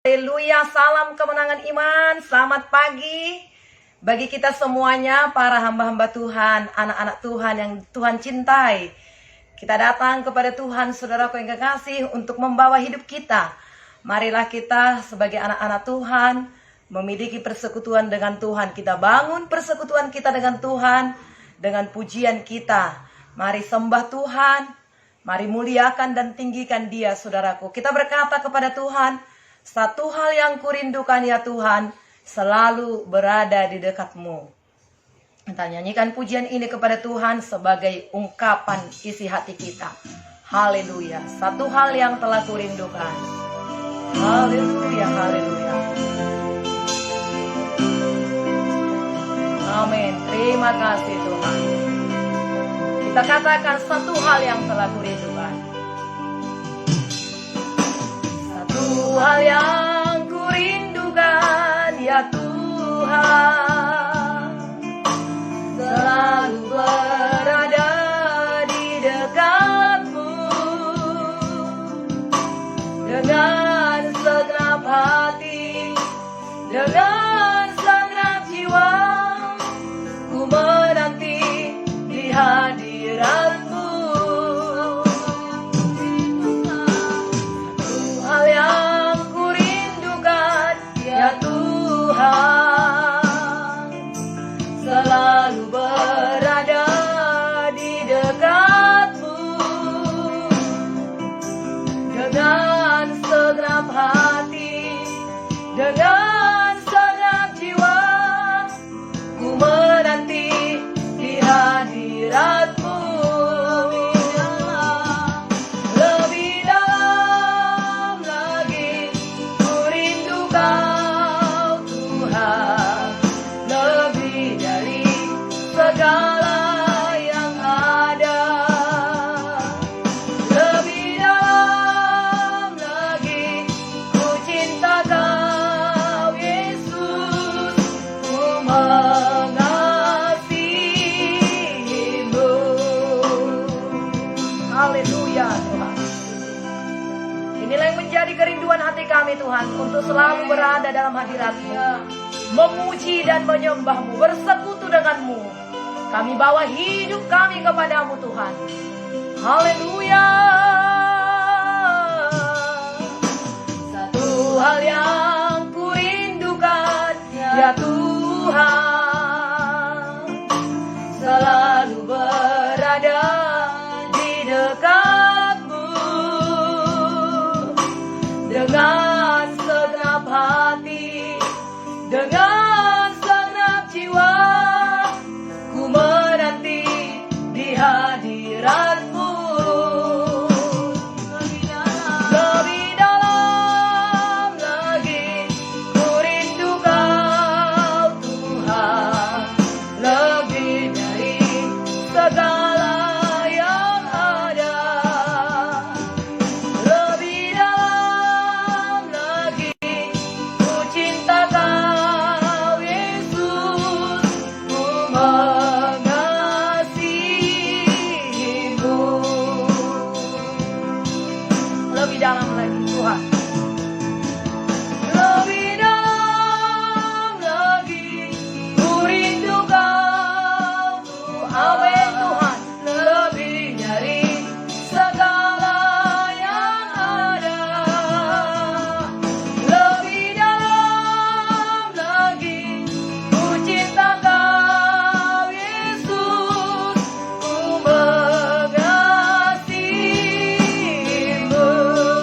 Haleluya, salam kemenangan iman, selamat pagi bagi kita semuanya, para hamba-hamba Tuhan, anak-anak Tuhan yang Tuhan cintai. Kita datang kepada Tuhan, saudaraku yang kekasih, untuk membawa hidup kita. Marilah kita sebagai anak-anak Tuhan, memiliki persekutuan dengan Tuhan. Kita bangun persekutuan kita dengan Tuhan, dengan pujian kita. Mari sembah Tuhan, mari muliakan dan tinggikan Dia, saudaraku. Kita berkata kepada Tuhan, satu hal yang kurindukan ya Tuhan, selalu berada di dekatmu. Kita nyanyikan pujian ini kepada Tuhan sebagai ungkapan isi hati kita. Haleluya, satu hal yang telah kurindukan. Haleluya, haleluya. Amin, terima kasih Tuhan. Kita katakan satu hal yang telah kurindukan. Satu hal yang kurindukan ya Tuhan, selalu berada di dekatmu, dengan segenap hati, dengan segenap jiwa, ku menanti di hadiratmu. Selalu berada di dekatmu, dengan segenap hati, dengan segenap jiwa, ku menanti di hadiratmu. Lebih dalam lagi ku rindu Kau Tuhan, lebih dari segala yang ada. Lebih dalam lagi ku cinta Kau Yesus, ku mengasihimu. Haleluya Tuhan. Inilah yang menjadi kerinduan hati kami Tuhan, untuk selalu berada dalam hadirat-Mu, memuji dan menyembah-Mu, bersekutu dengan-Mu. Kami bawa hidup kami kepada-Mu Tuhan. Haleluya. Satu hal yang kurindukan ya Tuhan, selalu berada di dekat-Mu, dengan segenap hati, dengan segenap jiwa, ku menanti di hadirat-Mu. Lebih dalam lagi ku rindu Kau Tuhan, lebih dari segala yang ada. Lebih dalam lagi ku cinta Kau Yesus, ku mengasihimu. Lebih dalam lagi Tuhan. Lebih dalam lagi ku rindu Kau Tuhan. Amin Tuhan. Lebih dari segala yang ada. Lebih dalam lagi ku cinta Kau Yesus, ku mengasihimu.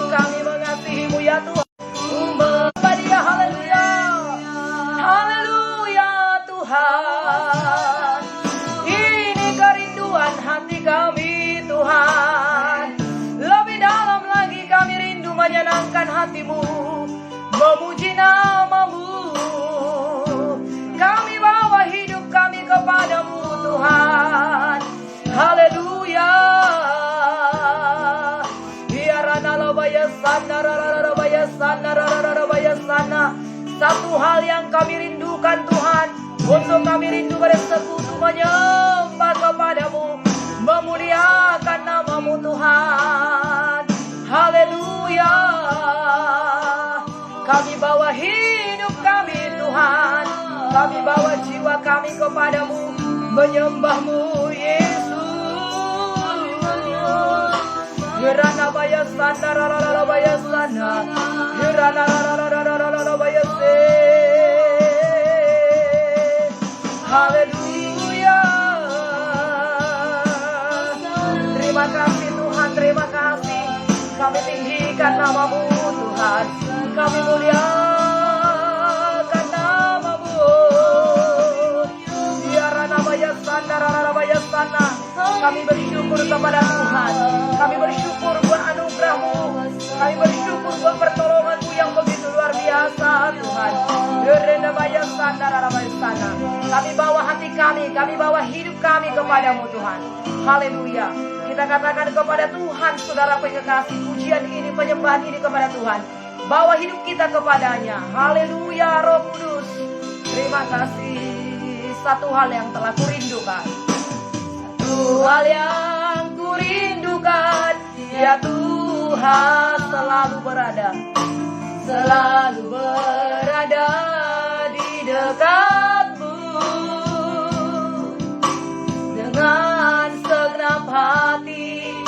Kami mengasihimu ya Tuhan. Ku menyembah Dia. Haleluya. Haleluya Tuhan. Ini kerinduan hati kami Tuhan. Lebih dalam lagi kami rindu menyenangkan hati-Mu, memuji nama-Mu. Kami bawa hidup kami kepada-Mu Tuhan. Haleluya. Satu hal yang kami rindukan Tuhan, untuk kami rindu bersekutu menyembah kepada-Mu, memuliakan nama-Mu Tuhan. Haleluya. Kami bawa hidup kami Tuhan, kami bawa jiwa kami kepadamu, menyembahmu Yesus. Hirana baya sana rara baya sana, hirana rara baya se. Haleluya. Terima kasih Tuhan, terima kasih. Kami tinggikan namamu Tuhan, kami muliakan namamu. Biarana baya sana rara baya sana. Kami bersyukur kepada Tuhan, kami bersyukur buat anugerah-Mu, kami bersyukur buat pertolongan-Mu yang begitu luar biasa Tuhan. Kami bawa hati kami bawa hidup kami kepadamu Tuhan. Haleluya. Kita katakan kepada Tuhan, saudaraku yang kekasih, pujian ini, penyembahan ini kepada Tuhan. Bawa hidup kita kepadanya. Haleluya, Roh Kudus. Terima kasih. Satu hal yang telah kurindukan, satu hal yang kurindukan, ya Tuhan selalu berada di dekatmu. Dengan segenap hati,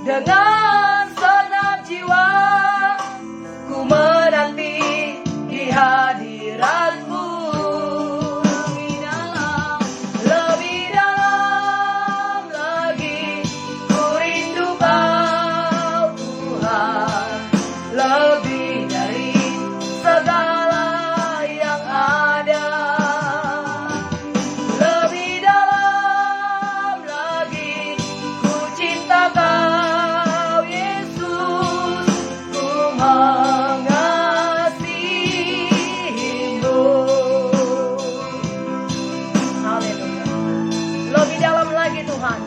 dengan segenap jiwa, ku menanti di hadiratmu. Lebih dalam lagi, ku rindu Kau Tuhan, lebih dari segala yang ada. Lebih dalam lagi, ku cinta Kau Yesus, ku mengasihimu. Haleluya. Lebih dalam lagi Tuhan,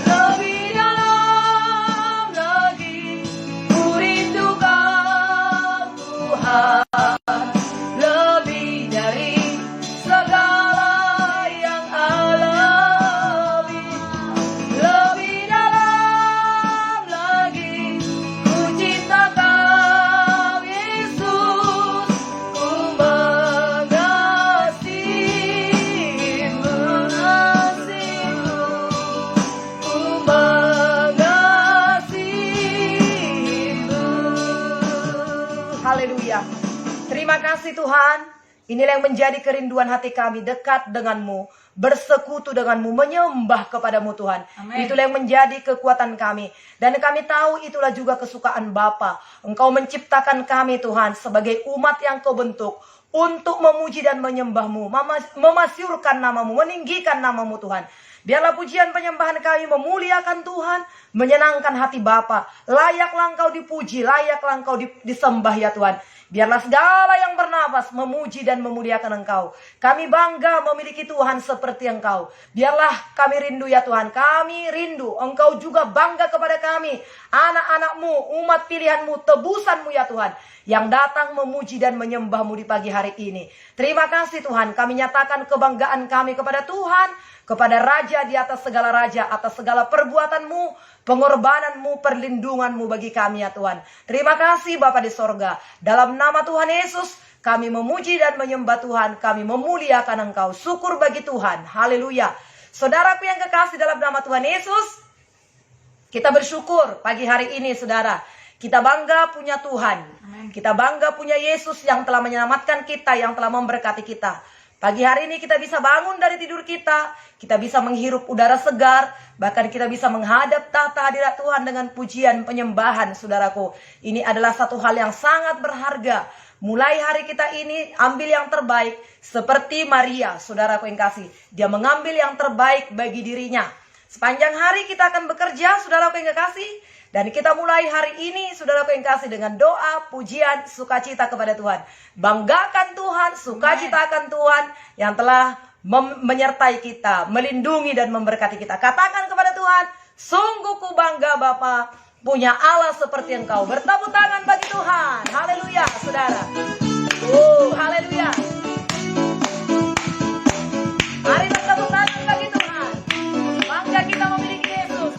lebih dalam lagi, ku rindu Kau Tuhan, lebih dari segala yang alami. Lebih dalam lagi, ku cinta Kau Yesus, ku mengasihimu, ku mengasihimu. Haleluya. Terima kasih Tuhan. Inilah yang menjadi kerinduan hati kami, dekat denganmu, bersekutu denganmu, menyembah kepadamu Tuhan. Amin. Itulah yang menjadi kekuatan kami. Dan kami tahu itulah juga kesukaan Bapa. Engkau menciptakan kami Tuhan sebagai umat yang Kau bentuk untuk memuji dan menyembahmu, memasyurkan namamu, meninggikan namamu Tuhan. Biarlah pujian penyembahan kami memuliakan Tuhan, menyenangkan hati Bapa. Layaklah Engkau dipuji, layaklah Engkau disembah ya Tuhan. Biarlah segala yang bernapas memuji dan memuliakan Engkau. Kami bangga memiliki Tuhan seperti Engkau. Biarlah kami rindu ya Tuhan. Kami rindu Engkau juga bangga kepada kami, anak-anak-Mu, umat pilihan-Mu, tebusan-Mu ya Tuhan, yang datang memuji dan menyembah-Mu di pagi hari ini. Terima kasih Tuhan. Kami nyatakan kebanggaan kami kepada Tuhan, kepada Raja di atas segala raja, atas segala perbuatan-Mu, pengorbanan-Mu, perlindungan-Mu bagi kami ya Tuhan. Terima kasih Bapa di sorga. Dalam nama Tuhan Yesus, kami memuji dan menyembah Tuhan. Kami memuliakan Engkau. Syukur bagi Tuhan. Haleluya. Saudaraku yang kekasih dalam nama Tuhan Yesus, kita bersyukur pagi hari ini saudara. Kita bangga punya Tuhan. Amin. Kita bangga punya Yesus yang telah menyelamatkan kita, yang telah memberkati kita. Pagi hari ini kita bisa bangun dari tidur kita bisa menghirup udara segar, bahkan kita bisa menghadap tahta hadirat Tuhan dengan pujian penyembahan, saudaraku. Ini adalah satu hal yang sangat berharga. Mulai hari kita ini, ambil yang terbaik, seperti Maria, saudaraku yang kasih. Dia mengambil yang terbaik bagi dirinya. Sepanjang hari kita akan bekerja, saudaraku yang kasih. Dan kita mulai hari ini, saudaraku yang kasih, dengan doa, pujian, sukacita kepada Tuhan. Banggakan Tuhan, sukacitakan Tuhan yang telah menyertai kita, melindungi dan memberkati kita. Katakan kepada Tuhan, sungguh ku bangga Bapa, punya Allah seperti Engkau. Bertepuk tangan bagi Tuhan. Haleluya, saudara. Haleluya. Mari bertepuk tangan bagi Tuhan. Bangga kita memiliki Yesus.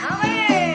Amin.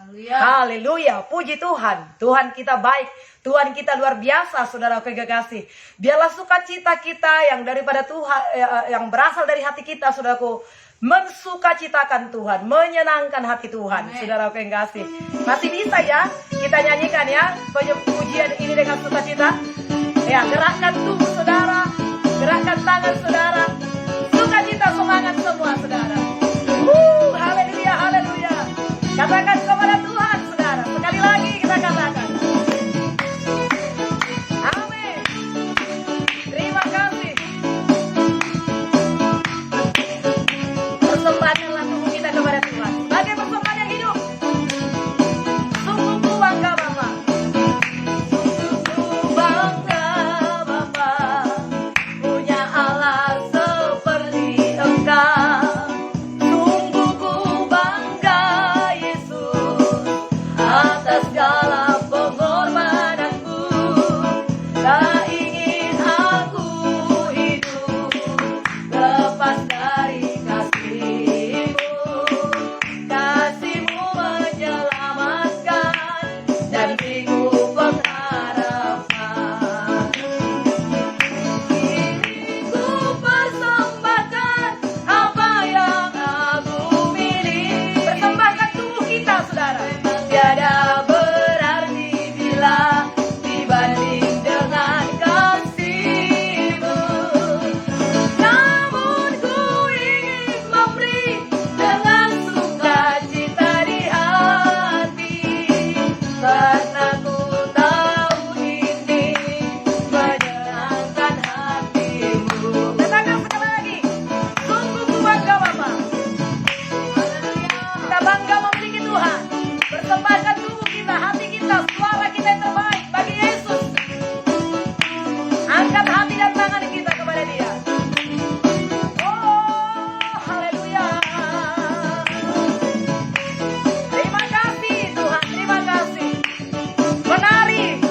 Haleluya, puji Tuhan. Tuhan kita baik, Tuhan kita luar biasa, saudara kekasih. Biarlah sukacita kita yang daripada Tuhan, yang berasal dari hati kita, saudaraku, mensukacitakan Tuhan, menyenangkan hati Tuhan. Amen. Saudara kekasih, masih bisa ya kita nyanyikan ya pujian ini dengan sukacita. Ya, gerakkan tubuh saudara, gerakkan tangan saudara, sukacita semangat semua saudara. Haleluya, haleluya. Katakan kepada Tuhan saudara, sekali lagi kita katakan. Amin. Terima kasih. Persembahkanlah tubuh kita kepada Tuhan sebagai persembahan yang hidup. Sungguh ku bangga Bapa, sungguh ku bangga Bapa, punya Allah seperti Engkau. Atas segala pengorbananmu, tak ingin aku hidup lepas dari kasih-Mu. Kasih-Mu menyelamatkan dan beriku pengharapan. Kini ku persembahkan apa yang aku miliki. Persembahkan tubuh kita, saudara. Tiada berarti bila dibanding dengan kasih-Mu. Namun ku ingin memberi dengan sukacita di hati, karena ku tahu ini menyenangkan hati-Mu. Katakan sekali lagi, sungguh ku bangga Bapa. Kita bangga memiliki Tuhan. Persembahkan tubuh kita, hati kita, suara kita yang terbaik bagi Yesus. Angkat hati dan tangan kita kepada Dia. Oh, haleluya. Terima kasih Tuhan, terima kasih. Menari,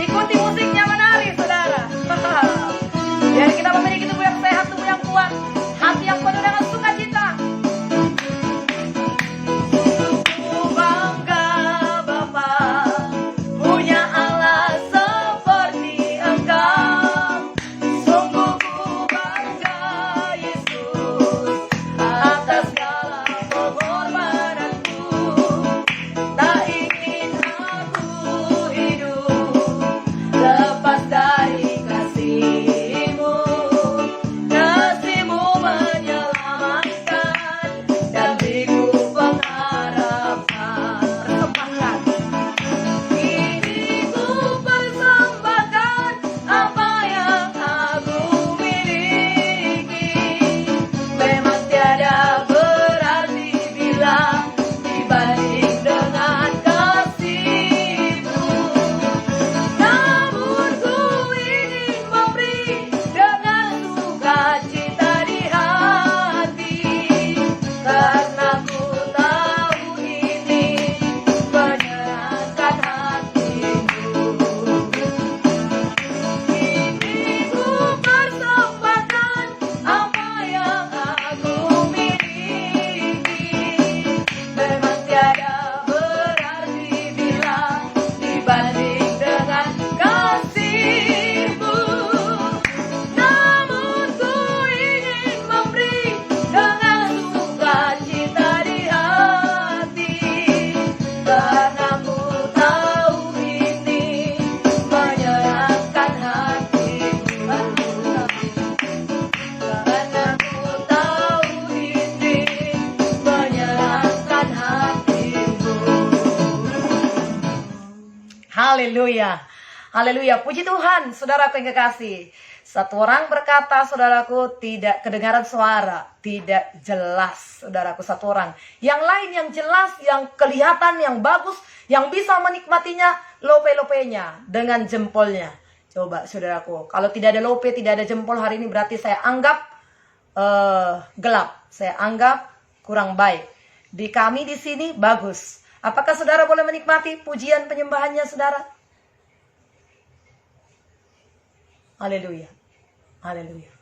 ikuti musiknya, menari saudara. Biar kita memiliki tubuh yang sehat, tubuh yang kuat, hati yang penuh dengan sukacita. Haleluya. Haleluya. Puji Tuhan, saudaraku yang kekasih. Satu orang berkata, saudaraku, tidak kedengaran suara, tidak jelas, saudaraku, satu orang. Yang lain yang jelas, yang kelihatan, yang bagus, yang bisa menikmatinya, lope-lopenya dengan jempolnya. Coba, saudaraku, kalau tidak ada lope, tidak ada jempol hari ini, berarti saya anggap gelap. Saya anggap kurang baik. Di kami di sini bagus. Apakah saudara boleh menikmati pujian penyembahannya, saudara? Haleluya. Haleluya.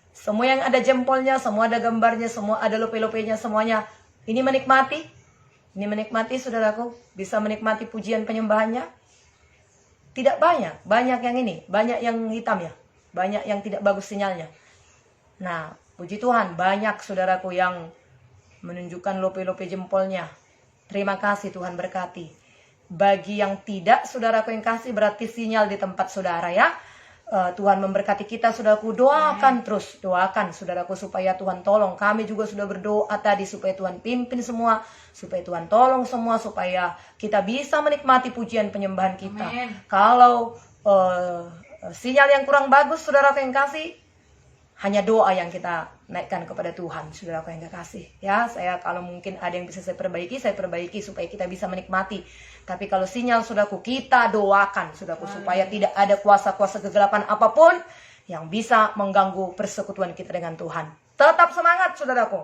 Semua yang ada jempolnya, semua ada gambarnya, semua ada lope-lopenya, semuanya ini menikmati. Ini menikmati, saudaraku, bisa menikmati pujian penyembahannya. Tidak banyak, banyak yang ini, banyak yang hitam ya, banyak yang tidak bagus sinyalnya. Nah, puji Tuhan, banyak saudaraku yang menunjukkan lope-lope jempolnya. Terima kasih, Tuhan berkati. Bagi yang tidak, saudaraku yang kasih, berarti sinyal di tempat saudara ya. Tuhan memberkati kita, saudaraku. Doakan terus, doakan saudaraku supaya Tuhan tolong. Kami juga sudah berdoa tadi supaya Tuhan pimpin semua, supaya Tuhan tolong semua, supaya kita bisa menikmati pujian penyembahan kita. Amen. Kalau sinyal yang kurang bagus, saudaraku yang kasih, hanya doa yang kita naikkan kepada Tuhan, saudaraku yang kasih. Ya, saya kalau mungkin ada yang bisa saya perbaiki supaya kita bisa menikmati. Tapi kalau sinyal, saudaraku, kita doakan, saudaraku, supaya tidak ada kuasa-kuasa kegelapan apapun yang bisa mengganggu persekutuan kita dengan Tuhan. Tetap semangat, saudaraku.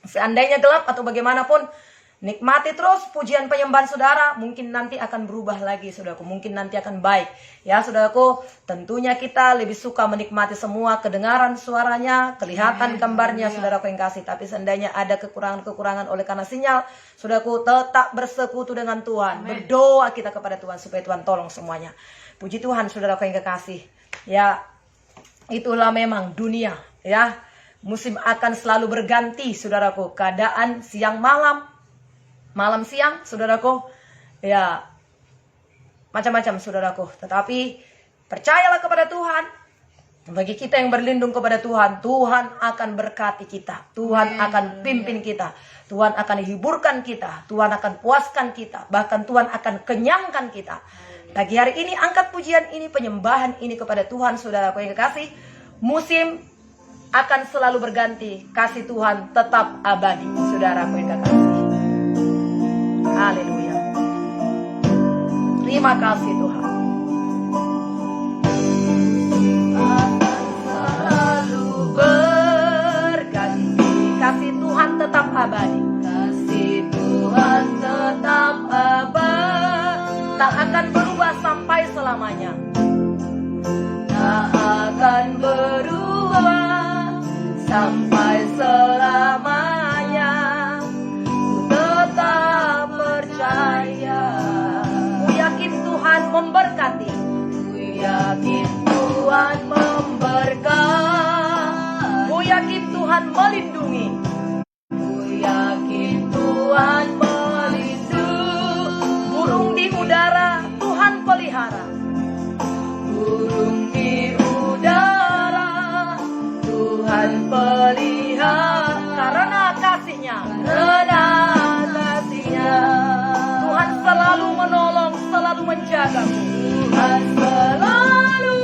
Seandainya gelap atau bagaimanapun, nikmati terus pujian penyembahan saudara. Mungkin nanti akan berubah lagi, saudaraku. Mungkin nanti akan baik. Ya, saudaraku, tentunya kita lebih suka menikmati semua kedengaran suaranya, kelihatan gambarnya, saudaraku yang kasih. Tapi seandainya ada kekurangan-kekurangan oleh karena sinyal, saudaraku, tetap bersekutu dengan Tuhan. Amen. Berdoa kita kepada Tuhan supaya Tuhan tolong semuanya. Puji Tuhan, saudaraku yang kekasih. Ya, itulah memang dunia. Ya, musim akan selalu berganti, saudaraku. Keadaan siang malam, malam siang, saudaraku. Ya, macam-macam, saudaraku. Tetapi percayalah kepada Tuhan. Bagi kita yang berlindung kepada Tuhan, Tuhan akan berkati kita. Tuhan akan pimpin kita. Tuhan akan hiburkan kita. Tuhan akan puaskan kita. Bahkan Tuhan akan kenyangkan kita. Pagi hari ini angkat pujian ini, penyembahan ini kepada Tuhan, saudaraku yang kekasih. Musim akan selalu berganti. Kasih Tuhan tetap abadi, saudaraku yang kekasih. Haleluya. Terima kasih Tuhan. Kasih Tuhan tetap abadi. Kasih Tuhan tetap abadi. Tak akan berubah sampai selamanya. Tak akan berubah sampai selamanya. Ku tetap percaya. Ku yakin Tuhan memberkati. Ku yakin Tuhan memberkati. Ku yakin Tuhan melindungi. Yakin Tuhan melindungi. Burung di udara Tuhan pelihara. Burung di udara Tuhan pelihara. Karena kasih-Nya, karena kasih-Nya, Tuhan selalu menolong, selalu menjaga. Tuhan selalu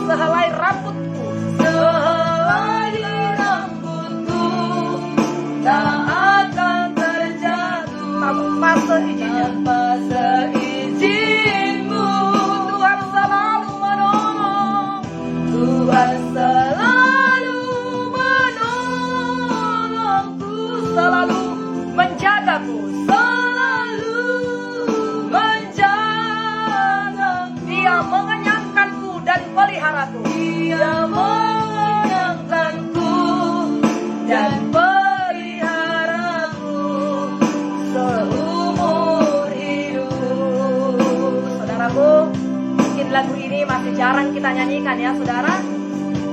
sehelai rambutku, sehelai rambutku tak akan terjatuh tanpa seizinnya, tanpa seizinmu. Tuhan selalu menolong, Tuhan selalu menolongku, selalu menjagaku, selalu menjagaku. Dia mengenyangkanku dan peliharaku. Dia mengenyangkanku dan peliharaku seumur hidup. Saudaraku, mungkin lagu ini masih jarang kita nyanyikan ya saudara.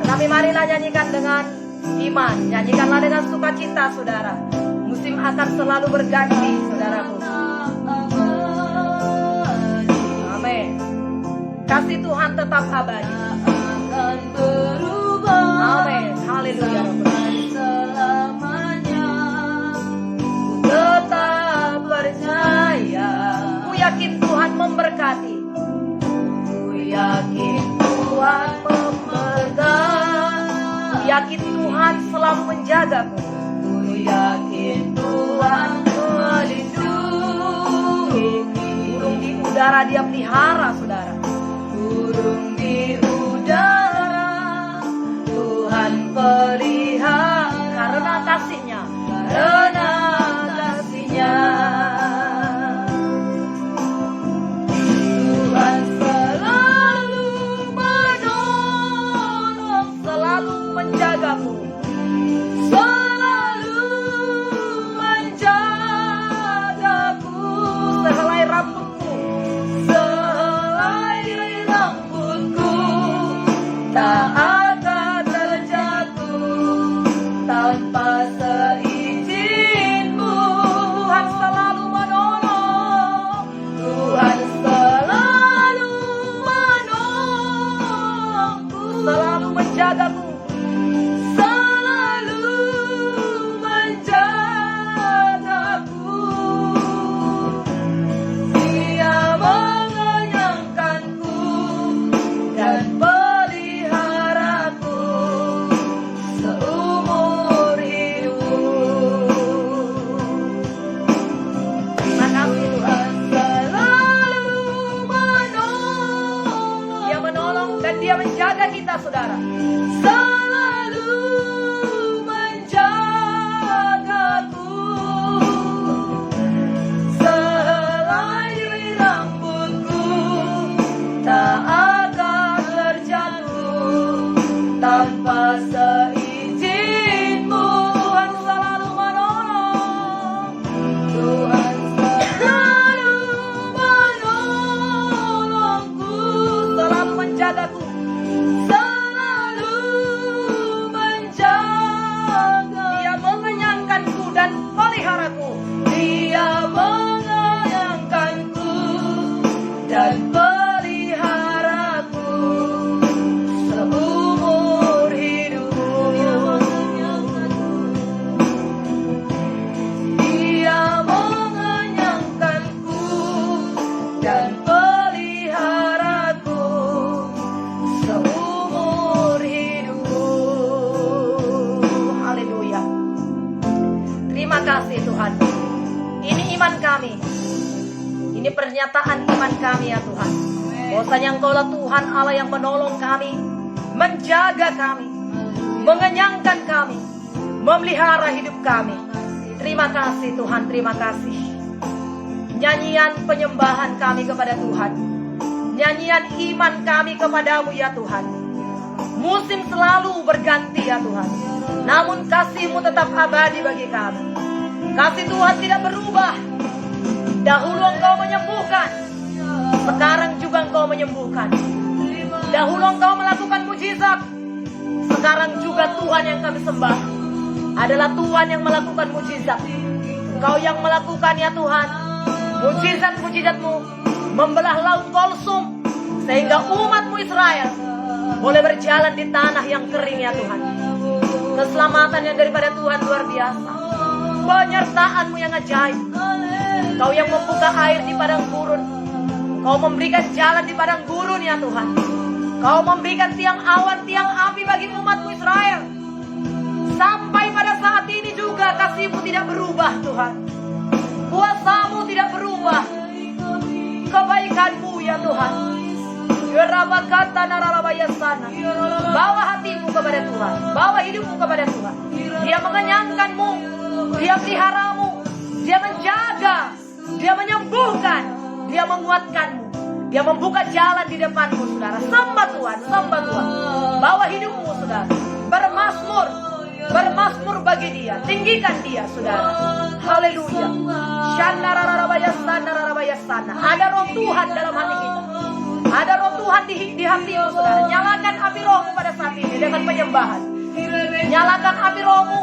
Tetapi marilah nyanyikan dengan iman. Nyanyikanlah dengan sukacita saudara. Musim akan selalu berganti saudaraku. Amin. Kasih Tuhan tetap abadi. Akan berubah. Amin. Haleluya. Selamanya. Ku tetap percaya. Ku yakin Tuhan memberkati. Ku yakin Tuhan memberkati. Ku yakin Tuhan selalu menjagaku. Ku yakin Tuhan melindungi. Burung di udara Dia pelihara saudara. Burung di udara Tuhan pelihara. Karena kasih-Nya, karena kasih-Nya, Tuhan selalu Dia menjaga kita, saudara. Selalu menjagaku. Selai rambutku tak akan terjatuh tanpa seizinmu. Tuhan selalu menolong. Tuhan selalu menolongku. Selalu menjagaku. Selalu menjaga. Dia mengenyangkanku dan peliharaku. Dia mengenyangkanku dan peliharaku seumur hidupku. Dia mengenyangkanku dan peliharaku seumur hidupku. Haleluya. Terima kasih Tuhan. Ini iman kami. Ini pernyataan iman kami ya Tuhan. Bahwasanya Engkaulah Tuhan Allah yang menolong kami, menjaga kami, mengenyangkan kami, memelihara hidup kami. Terima kasih Tuhan, terima kasih. Nyanyian penyembahan kami kepada Tuhan, nyanyian iman kami kepadamu ya Tuhan. Musim selalu berganti ya Tuhan, namun kasih-Mu tetap abadi bagi kami. Kasih Tuhan tidak berubah. Dahulu Engkau menyembuhkan, sekarang juga Engkau menyembuhkan. Dahulu Engkau melakukan mujizat, sekarang juga Tuhan yang kami sembah adalah Tuhan yang melakukan mujizat. Engkau yang melakukan ya Tuhan. Mujizat-mujizat-Mu membelah laut Kolsum, sehingga umat-Mu Israel boleh berjalan di tanah yang kering ya Tuhan. Keselamatan yang daripada Tuhan luar biasa. Penyertaan-Mu yang ajaib. Kau yang membuka air di padang gurun. Kau memberikan jalan di padang gurun ya Tuhan. Kau memberikan tiang awan, tiang api bagi umat-Mu Israel. Sampai pada saat ini juga kasih-Mu tidak berubah Tuhan. Kuasa-Mu tidak berubah. Kebaikan-Mu ya Tuhan. Bawa hatimu kepada Tuhan. Bawa hidupmu kepada Tuhan. Dia mengenyangkanmu. Dia peliharamu. Dia menjaga. Dia menyembuhkan. Dia menguatkanmu. Dia membuka jalan di depanmu, saudara. Sembah Tuhan, sembah Tuhan. Bawa hidupmu, saudara. Bermasmur. Bermasmur bagi Dia. Tinggikan Dia, saudara. Haleluya. Ada roh Tuhan dalam hati kita. Ada roh Tuhan di hatimu, saudara. Nyalakan api rohmu pada saat ini dengan penyembahan. Nyalakan api rohmu.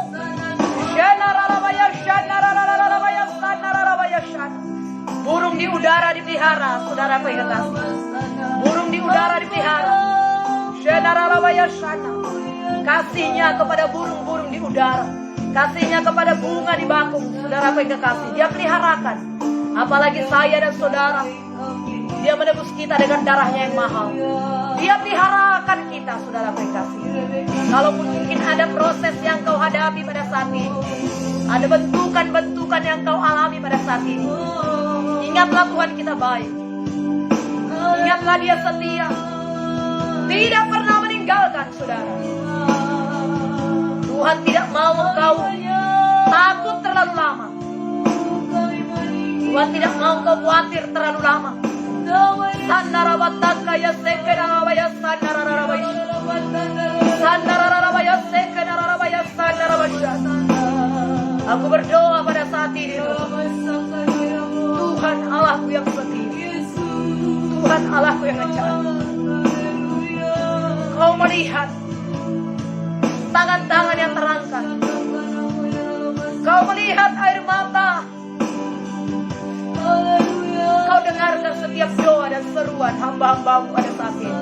Burung di udara dipelihara, saudara yang kasih. Burung di udara dipelihara. Kasihnya kepada burung-burung di udara. Kasihnya kepada bunga di bakung, saudara yang kasih. Dia peliharakan. Apalagi saya dan saudara. Dia menebus kita dengan darahnya yang mahal. Dia peliharakan kita, saudara yang kasih. Kalaupun mungkin ada proses yang kau hadapi pada saat ini, ada bentukan-bentukan yang kau alami pada saat ini, ingatlah Tuhan kita baik. Ingatlah Dia setia. Tidak pernah meninggalkan saudara. Tuhan tidak mau engkau takut terlalu lama. Tuhan tidak mau engkau khawatir terlalu lama. Aku berdoa pada saat ini, Tuhan Allahku yang setia, Tuhan Allahku yang ajaib. Kau melihat tangan-tangan yang terangkat. Kau melihat air mata. Kau dengarkan setiap doa dan seruan hamba-hambamu pada saat ini.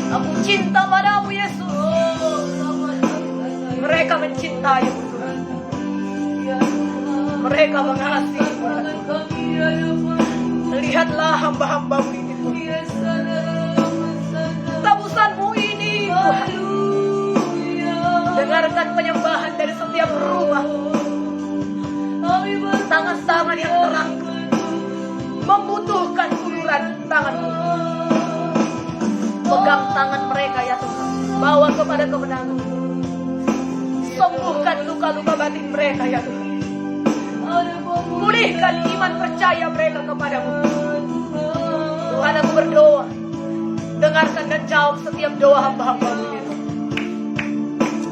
Aku cinta padamu Yesus. Mereka mencintaimu Tuhan. Mereka mengasihi Tuhan. Lihatlah hamba-hambamu ini Tuhan. Tebusanmu ini Tuhan. Dengarkan penyembahan dari setiap rumah. Tangan-tangan yang terang membutuhkan uluran tanganmu. kepada kemenangan. Sembuhkan luka-luka batin mereka ya Tuhan. Pulihkan iman percaya mereka kepadamu. Tuhan, aku berdoa, dengarkan dan jawab setiap doa hamba-hambamu ini.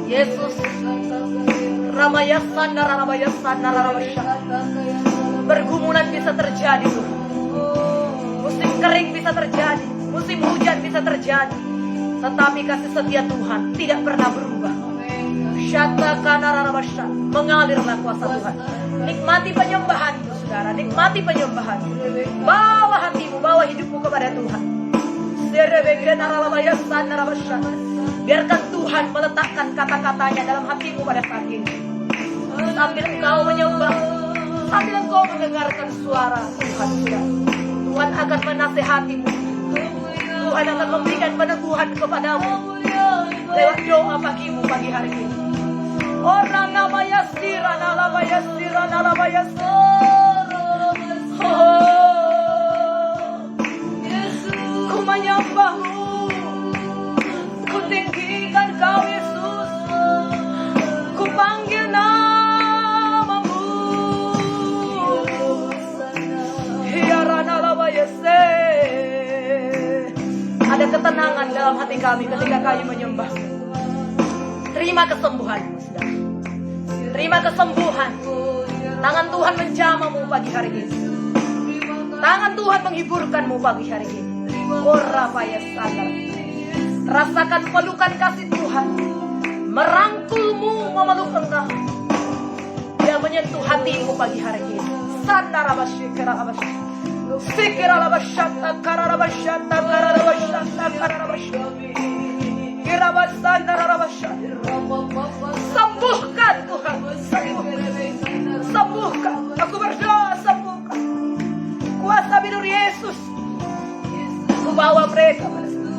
Yesus, bergumulan bisa terjadi Tuhan. Musim kering bisa terjadi, musim hujan bisa terjadi, tetapi kasih setia Tuhan tidak pernah berubah. Mengalirlah kuasa Tuhan. Nikmati penyembahanmu saudara, nikmati penyembahanmu. Bawa hatimu, bawa hidupmu kepada Tuhan. Biarkan Tuhan meletakkan kata-katanya dalam hatimu pada saat ini. Sambil engkau menyembah, sambil engkau mendengarkan suara Tuhan, Tuhan akan menasehatimu. Tuhan akan memberikan peneguhan kepadamu lewat doa pagimu pagi hari ini. Orang namanya Sira, namanya Sira, namanya ku menyembahmu, ku tinggikan kau Yesus, ku panggil namamu. Ada ketenangan dalam hati kami ketika kami menyembah. Terima kesembuhanmu, saudara. Terima kesembuhan. Tangan Tuhan menjamamu pagi hari ini. Tangan Tuhan menghiburkanmu pagi hari ini. Rasakan pelukan kasih Tuhan, merangkulmu, memeluk engkau. Dia menyentuh hatimu pagi hari ini. Sembuhkan Tuhan, sembuhkan. Aku berdoa, sembuhkan. Kuasa bidur Yesus, ku bawa mereka pada saat ini.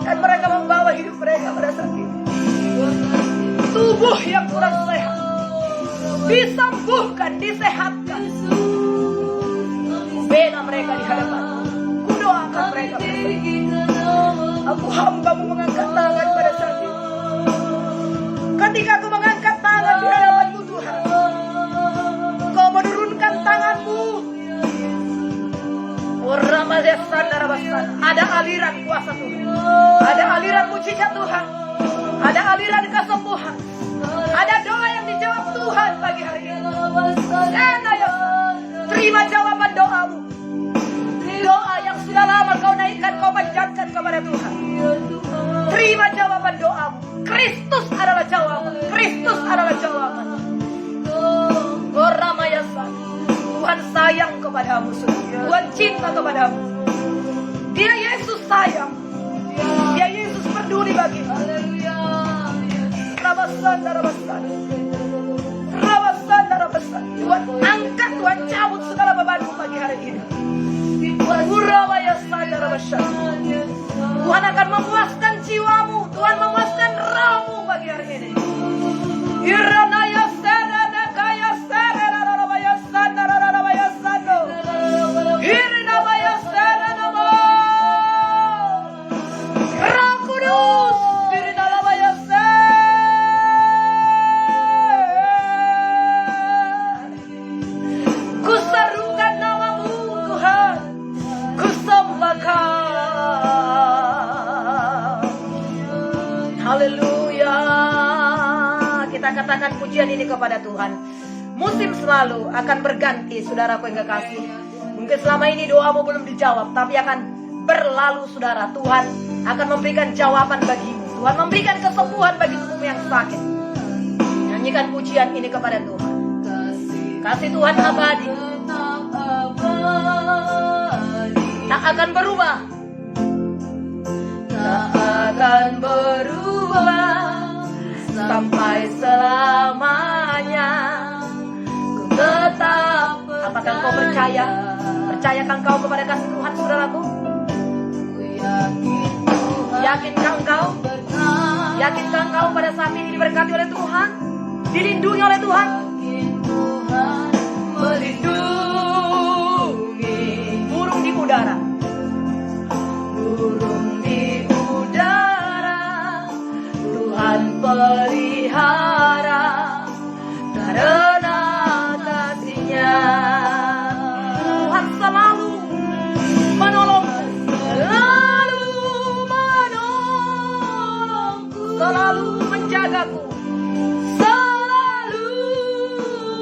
Dan mereka membawa hidup mereka pada saat ini. Tubuh yang kurang sehat disembuhkan, disehatkan. Bela mereka di hadapan. Ku doakan mereka pada saat ini. Aku hambamu mengangkat tangan pada saat ini. Ketika aku mengangkat tangan di hadapanmu Tuhan, Kau menurunkan tanganmu. Ada aliran kuasa Tuhan, ada aliran mujizat Tuhan, ada aliran kesembuhan, ada doa yang dijawab Tuhan pagi hari ini. Terima jawaban doamu, doa yang sudah lama kau naikkan, kau panjatkan kepada Tuhan. Terima jawaban doamu. Kristus adalah jawaban, Kristus adalah jawaban. Tuhan sayang kepadamu, Tuhan cinta kepadamu. Dia Yesus sayang, Dia Yesus peduli bagimu. Tuhan angkat, Tuhan cabut segala bebanmu pagi hari ini. Tuhan akan memuaskan jiwamu, Tuhan memuaskan rohmu pagi hari ini. Haleluya. Kita katakan pujian ini kepada Tuhan. Musim selalu akan berganti, saudaraku yang kekasih. Mungkin selama ini doamu belum dijawab, tapi akan berlalu, saudara. Tuhan akan memberikan jawaban bagimu. Tuhan memberikan kesembuhan bagi tubuhmu yang sakit. Nyanyikan pujian ini kepada Tuhan. Kasih Tuhan abadi, tak akan berubah, tak akan berubah sampai selamanya. Ku tetap. Apakah kau percaya? Percayakah kau kepada kasih Tuhan, saudaraku? Yakinkah engkau? Yakinkah engkau pada saat ini diberkati oleh Tuhan? Dilindungi oleh Tuhan? Melindungi burung di udara. Burung di udara pelihara karena kasih-Nya. Tuhan selalu menolongku, selalu menolongku, selalu menjagaku, selalu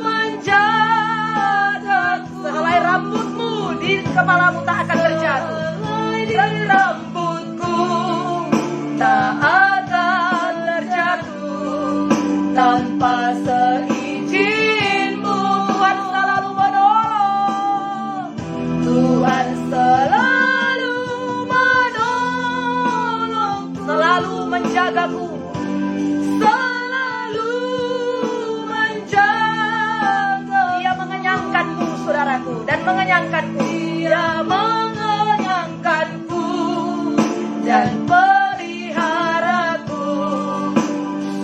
menjagaku. Sehelai rambutmu di kepalamu tak akan terjatuh, dan rambutku tak akan terjatuh tanpa seizin-Mu. Tuhan selalu menolong, Tuhan selalu menolong, selalu menjagaku, selalu menjaga. Dia mengenyangkanmu, saudaraku, dan mengenyangkanku. Dia mengenyangkanku dan peliharaku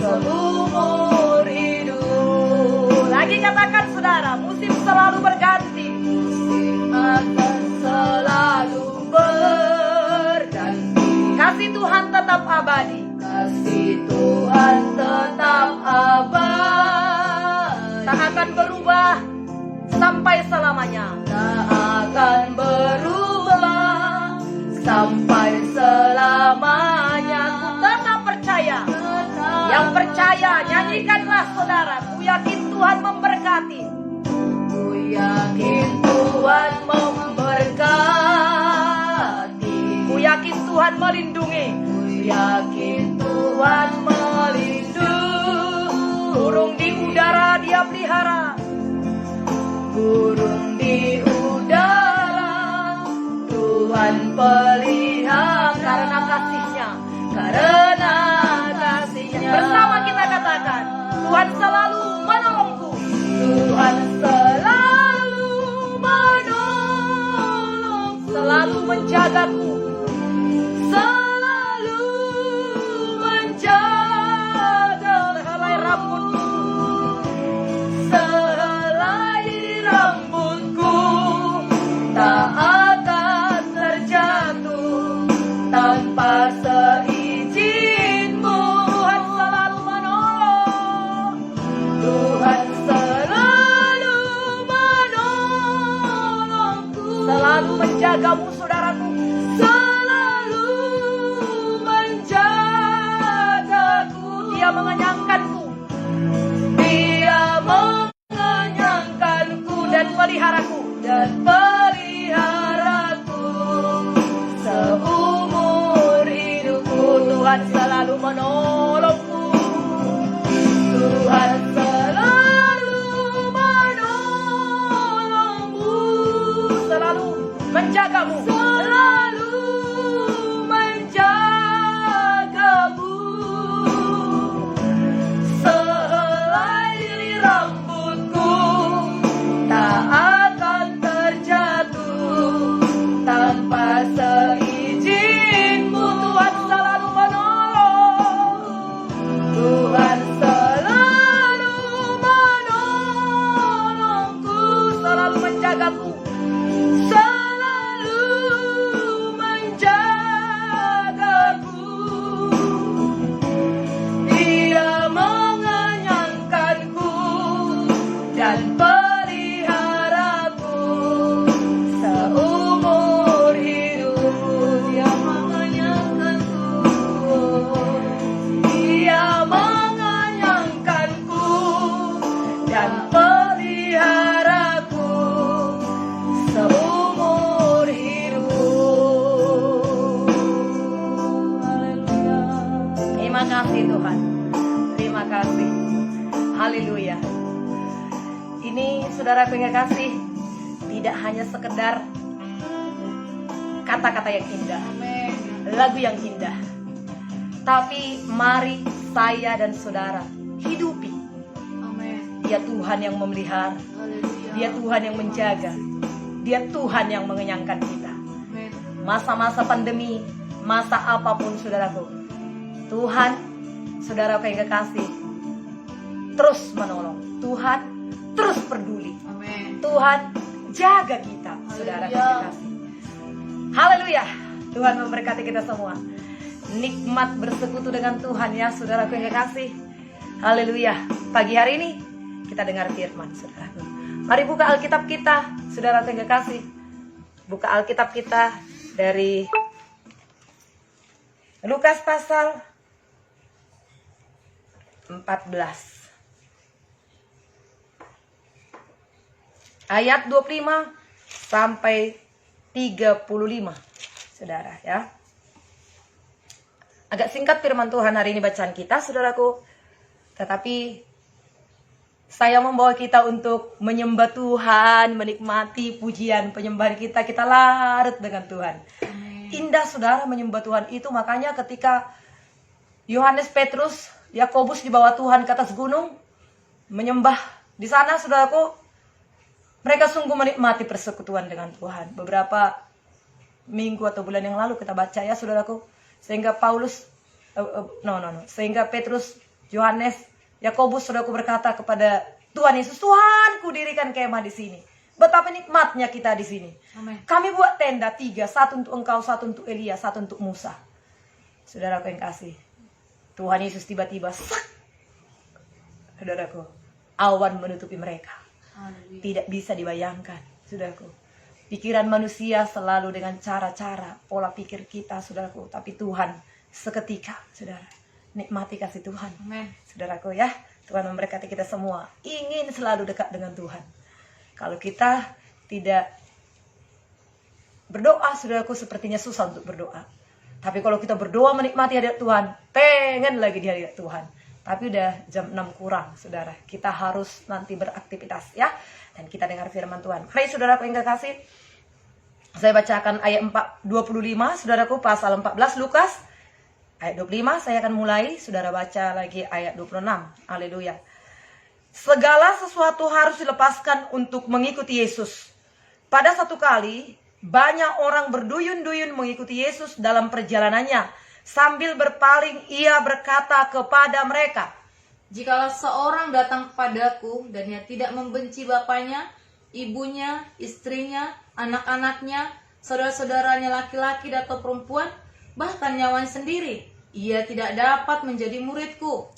seumur hidup. Lagi katakan, saudara, musim selalu berganti, musim akan selalu berganti. Kasih Tuhan tetap abadi, kasih Tuhan tetap abadi. Tak akan berubah sampai selamanya, tak akan berubah sampai selamanya. Ku tetap percaya. Yang percaya, nyanyikanlah, saudara. Ku yakin Tuhan memberkati, ku yakin Tuhan memberkati, ku yakin Tuhan melindungi, ku yakin Tuhan melindungi. Burung di udara Dia pelihara, burung di udara Tuhan pelihara karena kasih-Nya, karena kasih-Nya. Bersama kita katakan, Tuhan selalu menolongku, Tuhan selalu menolongku, selalu menjagaku, selalu menjaga. Sehelai rambutku, sehelai rambutku tak akan terjatuh tanpa seizin-Mu. Tuhan selalu menolong, Tuhan selalu menolongku, selalu menjagamu, saudaraku, selalu menjagaku. Dia mengenyangkanku, Dia mengenyangkanku dan peliharaku, dan peliharaku seumur hidupku. Tuhan selalu menolongku, Tuhan selalu menolongmu, selalu menjagamu, selalu menjagamu. Sehelai rambutku tak akan terjatuh tanpa seizin-Mu. Tuhan selalu menolong, Tuhan selalu menolongku, selalu menjagaku, selalu menjagaku. Dia mengenyangkanku dan peliharaku seumur hidup. Dia mengenyangkanku, Dia mengenyangkanku dan peliharaku seumur hidup. Haleluya. Terima kasih Tuhan, terima kasih. Haleluya. Ini saudara yang kasih, tidak hanya sekedar kata-kata yang indah, lagu yang indah, tapi mari saya dan saudara hidupi. Dia Tuhan yang memelihara, Dia Tuhan yang menjaga, Dia Tuhan yang mengenyangkan kita. Masa-masa pandemi, masa apapun saudaraku, Tuhan, saudara yang kekasih, terus menolong. Tuhan terus peduli. Tuhan jaga kita, saudara yang kekasih. Haleluya. Tuhan memberkati kita semua. nikmat bersekutu dengan Tuhan ya saudaraku yang kekasih. Haleluya. Pagi hari ini kita dengar firman saudaraku. Mari buka Alkitab kita, saudaraku yang kekasih. Buka Alkitab kita dari Lukas pasal 14. Ayat 25 sampai 35, saudara ya. Agak singkat firman Tuhan hari ini bacaan kita, saudaraku. Tetapi saya membawa kita untuk menyembah Tuhan, menikmati pujian penyembahan kita. Kita larut dengan Tuhan. Indah saudara menyembah Tuhan itu. Makanya ketika Yohanes, Petrus, Yakobus dibawa Tuhan ke atas gunung menyembah di sana, saudaraku, mereka sungguh menikmati persekutuan dengan Tuhan. Beberapa minggu atau bulan yang lalu kita baca ya saudaraku. Sehingga sehingga Petrus, Yohanes, Yakobus saudaraku berkata kepada Tuhan Yesus, Tuhan, ku dirikan kemah di sini. Betapa nikmatnya kita di sini. Amen. Kami buat tenda 3, satu untuk engkau, satu untuk Elia, satu untuk Musa. Saudaraku yang kasih, Tuhan Yesus tiba-tiba, saudaraku, awan menutupi mereka. Tidak bisa dibayangkan, saudaraku. Pikiran manusia selalu dengan cara-cara, pola pikir kita, saudaraku. Tapi Tuhan seketika, saudara, nikmati kasih Tuhan. Amen. Saudaraku ya, Tuhan memberkati kita semua. Ingin selalu dekat dengan Tuhan. Kalau kita tidak berdoa, saudaraku, sepertinya susah untuk berdoa. Tapi kalau kita berdoa menikmati hadirat Tuhan, pengen lagi di hadirat Tuhan. Tapi udah jam 6 kurang, saudara. Kita harus nanti beraktivitas ya. Dan kita dengar firman Tuhan. Hai saudaraku yang kekasih. Saya bacakan ayat 25, saudaraku, pasal 14 Lukas. Ayat 25 saya akan mulai. Saudara baca lagi ayat 26. Haleluya. Segala sesuatu harus dilepaskan untuk mengikuti Yesus. Pada satu kali, banyak orang berduyun-duyun mengikuti Yesus dalam perjalanannya. Sambil berpaling, ia berkata kepada mereka, jikalau seorang datang kepadaku dan ia tidak membenci bapaknya, ibunya, istrinya, anak-anaknya, saudara-saudaranya laki-laki atau perempuan, bahkan nyawanya sendiri, ia tidak dapat menjadi muridku.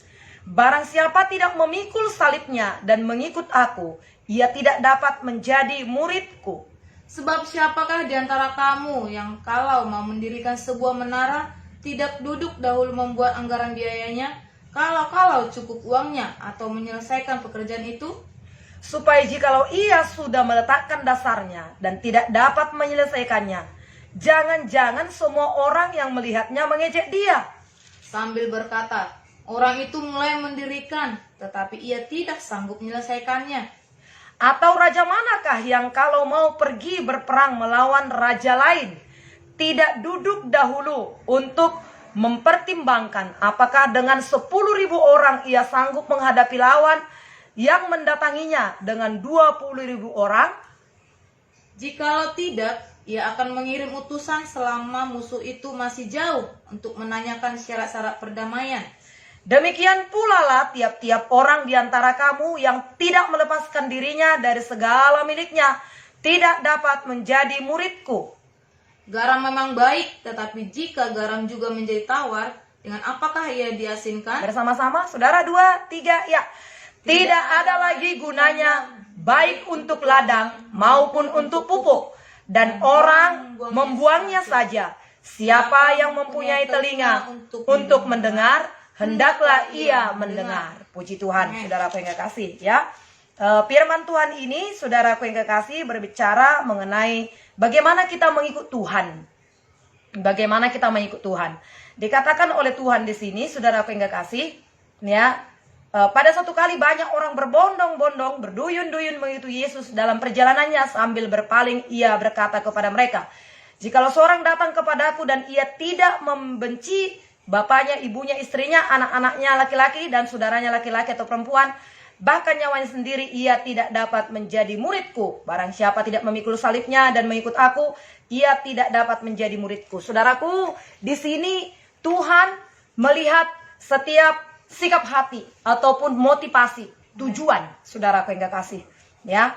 Barang siapa tidak memikul salibnya dan mengikut aku, ia tidak dapat menjadi muridku. Sebab siapakah di antara kamu yang kalau mau mendirikan sebuah menara, tidak duduk dahulu membuat anggaran biayanya, kalau cukup uangnya, atau menyelesaikan pekerjaan itu? Supaya jikalau ia sudah meletakkan dasarnya dan tidak dapat menyelesaikannya, jangan-jangan semua orang yang melihatnya mengejek dia. Sambil berkata, orang itu mulai mendirikan, tetapi ia tidak sanggup menyelesaikannya. Atau raja manakah yang kalau mau pergi berperang melawan raja lain, tidak duduk dahulu untuk mempertimbangkan apakah dengan 10.000 orang ia sanggup menghadapi lawan yang mendatanginya dengan 20.000 orang? Jikalau tidak, ia akan mengirim utusan selama musuh itu masih jauh untuk menanyakan syarat-syarat perdamaian. Demikian pula lah tiap-tiap orang di antara kamu yang tidak melepaskan dirinya dari segala miliknya tidak dapat menjadi muridku. Garam memang baik, tetapi jika garam juga menjadi tawar, dengan apakah ia diasinkan? Bersama-sama, saudara, 2, 3, ya. Tidak ada lagi gunanya, baik untuk ladang maupun untuk pupuk, dan orang membuangnya saja. Siapa yang mempunyai telinga untuk mendengar, hendaklah ia mendengar. Puji Tuhan, saudara yang kekasih ya. Firman Tuhan ini, saudaraku yang kekasih, berbicara mengenai bagaimana kita mengikut Tuhan. Bagaimana kita mengikut Tuhan. Dikatakan oleh Tuhan di sini, saudaraku yang kekasih, ya, pada satu kali banyak orang berbondong-bondong, berduyun-duyun mengikuti Yesus dalam perjalanannya. Sambil berpaling, ia berkata kepada mereka, jikalau seorang datang kepadaku dan ia tidak membenci bapaknya, ibunya, istrinya, anak-anaknya laki-laki, dan saudaranya laki-laki atau perempuan, bahkan nyawanya sendiri, ia tidak dapat menjadi muridku. Barang siapa tidak memikul salibnya dan mengikut aku, ia tidak dapat menjadi muridku. Saudaraku, di sini Tuhan melihat setiap sikap hati ataupun motivasi, tujuan, saudaraku yang kekasih. Ya,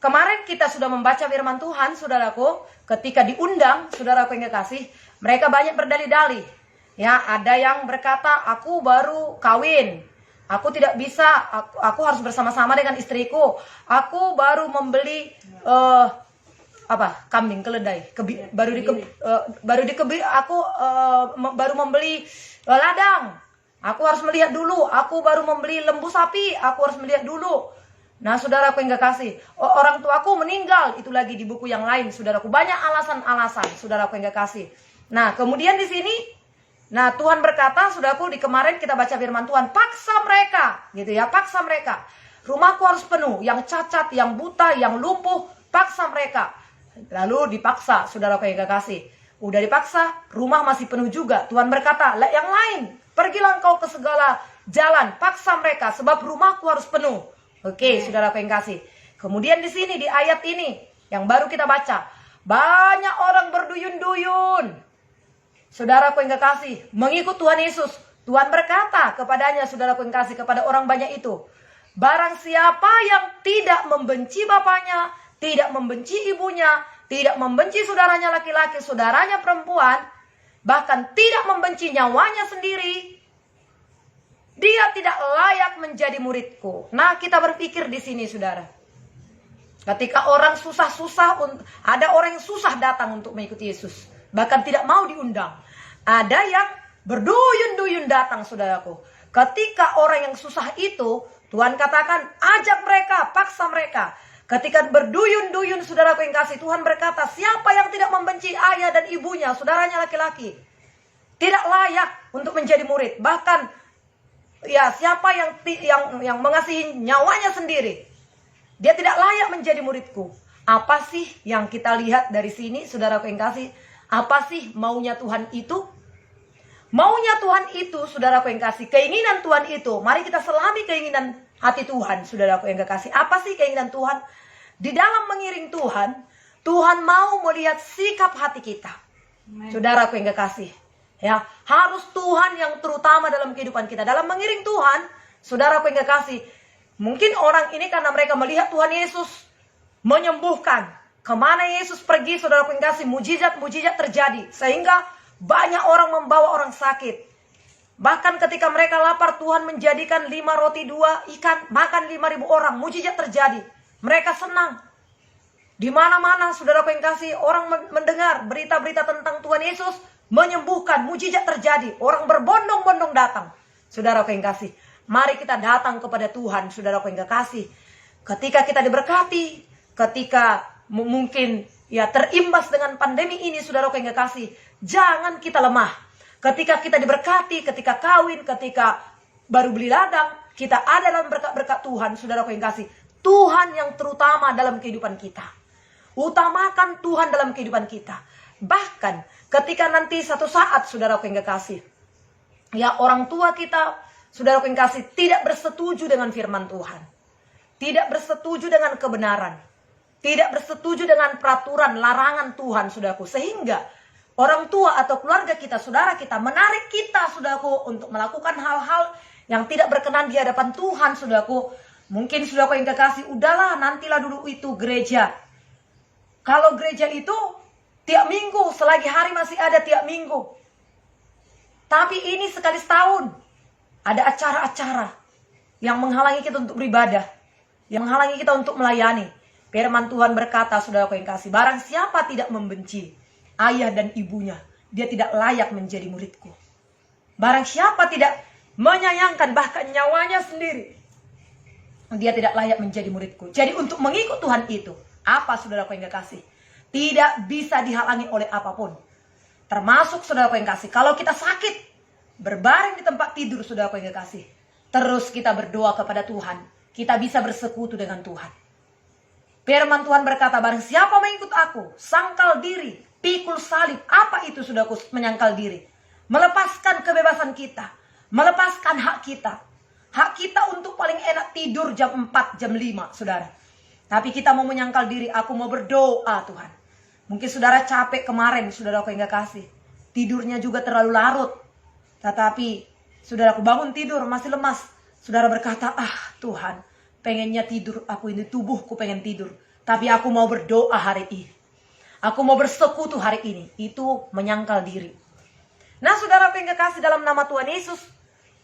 kemarin kita sudah membaca firman Tuhan, saudaraku. Ketika diundang, saudaraku yang kekasih, mereka banyak berdalih-dalih. Ya, ada yang berkata, aku baru kawin, aku tidak bisa, aku harus bersama-sama dengan istriku. Aku baru membeli kambing keledai, baru membeli ladang. Aku harus melihat dulu. Aku baru membeli lembu sapi, aku harus melihat dulu. Nah, saudaraku yang kekasih, orang tuaku meninggal, itu lagi di buku yang lain, saudaraku. Banyak alasan-alasan, saudaraku yang kekasih. Nah, kemudian di sini, nah Tuhan berkata, saudaraku, di kemarin kita baca firman Tuhan, paksa mereka, gitu ya, paksa mereka. Rumahku harus penuh, yang cacat, yang buta, yang lumpuh, paksa mereka. Lalu dipaksa, saudaraku yang kekasih. Udah dipaksa, rumah masih penuh juga. Tuhan berkata, yang lain, pergilah engkau ke segala jalan, paksa mereka, sebab rumahku harus penuh. Oke, saudaraku yang kasih. Kemudian di sini, di ayat ini, yang baru kita baca, banyak orang berduyun-duyun. Saudaraku yang kekasih, mengikut Tuhan Yesus. Tuhan berkata kepadanya, saudaraku yang kasih, kepada orang banyak itu, barang siapa yang tidak membenci bapaknya, tidak membenci ibunya, tidak membenci saudaranya laki-laki, saudaranya perempuan, bahkan tidak membenci nyawanya sendiri, dia tidak layak menjadi muridku. Nah, kita berpikir di sini, saudara. Ketika orang susah-susah, ada orang yang susah datang untuk mengikuti Yesus, bahkan tidak mau diundang. Ada yang berduyun-duyun datang, saudaraku. Ketika orang yang susah itu, Tuhan katakan, ajak mereka, paksa mereka. Ketika berduyun-duyun, saudaraku yang kasih, Tuhan berkata, siapa yang tidak membenci ayah dan ibunya, saudaranya laki-laki, tidak layak untuk menjadi murid. Bahkan ya, siapa yang mengasihi nyawanya sendiri, dia tidak layak menjadi muridku. Apa sih yang kita lihat dari sini, saudaraku yang kasih? Apa sih maunya Tuhan itu? Maunya Tuhan itu, saudaraku yang kasih, keinginan Tuhan itu. Mari kita selami keinginan hati Tuhan, saudaraku yang kasih. Apa sih keinginan Tuhan? Di dalam mengiring Tuhan, Tuhan mau melihat sikap hati kita. Saudaraku yang kasih. Ya, harus Tuhan yang terutama dalam kehidupan kita. Dalam mengiring Tuhan, saudaraku yang kekasih, mungkin orang ini karena mereka melihat Tuhan Yesus menyembuhkan. Kemana Yesus pergi, saudaraku yang kekasih, mujizat-mujizat terjadi. Sehingga banyak orang membawa orang sakit. Bahkan ketika mereka lapar, Tuhan menjadikan 5 roti 2 ikan, makan 5.000 orang. Mujizat terjadi. Mereka senang. Di mana-mana, saudaraku yang kekasih, orang mendengar berita-berita tentang Tuhan Yesus, menyembuhkan, mujizat terjadi. Orang berbondong-bondong datang. Saudaraku yang kasih, mari kita datang kepada Tuhan, saudaraku yang kekasih. Ketika kita diberkati, ketika mungkin ya terimbas dengan pandemi ini, saudaraku yang kekasih, jangan kita lemah. Ketika kita diberkati, ketika kawin, ketika baru beli ladang, kita ada dalam berkat-berkat Tuhan, saudaraku yang kasih. Tuhan yang terutama dalam kehidupan kita. Utamakan Tuhan dalam kehidupan kita. Bahkan ketika nanti satu saat, saudaraku yang kekasih, ya orang tua kita, saudaraku yang kekasih, tidak bersetuju dengan firman Tuhan, tidak bersetuju dengan kebenaran, tidak bersetuju dengan peraturan larangan Tuhan, saudaraku, sehingga orang tua atau keluarga kita, saudara kita, menarik kita, saudaraku, untuk melakukan hal-hal yang tidak berkenan di hadapan Tuhan, saudaraku. Mungkin saudaraku yang kekasih, udahlah nantilah dulu itu gereja. Kalau gereja itu tiap minggu, selagi hari masih ada tiap minggu. Tapi ini sekali setahun. Ada acara-acara yang menghalangi kita untuk beribadah, yang menghalangi kita untuk melayani. Firman Tuhan berkata, saudaraku yang kasih, barang siapa tidak membenci ayah dan ibunya, dia tidak layak menjadi muridku. Barang siapa tidak menyayangkan bahkan nyawanya sendiri, dia tidak layak menjadi muridku. Jadi untuk mengikut Tuhan itu, apa saudaraku yang kasih? Tidak bisa dihalangi oleh apapun. Termasuk saudaraku yang kasih, kalau kita sakit, berbaring di tempat tidur, saudaraku yang kasih, terus kita berdoa kepada Tuhan, kita bisa bersekutu dengan Tuhan. Firman Tuhan berkata, barang siapa mengikut aku, sangkal diri, pikul salib. Apa itu, saudaraku, menyangkal diri? Melepaskan kebebasan kita, melepaskan hak kita. Hak kita untuk paling enak tidur jam 4, jam 5, saudara. Tapi kita mau menyangkal diri, aku mau berdoa, Tuhan. Mungkin saudara capek kemarin, saudaraku yang gak kasih. Tidurnya juga terlalu larut. Tetapi saudaraku bangun tidur, masih lemas. Saudara berkata, Tuhan, pengennya tidur, aku ini tubuhku pengen tidur. Tapi aku mau berdoa hari ini. Aku mau bersekutu hari ini. Itu menyangkal diri. Nah, saudara yang kekasih dalam nama Tuhan Yesus,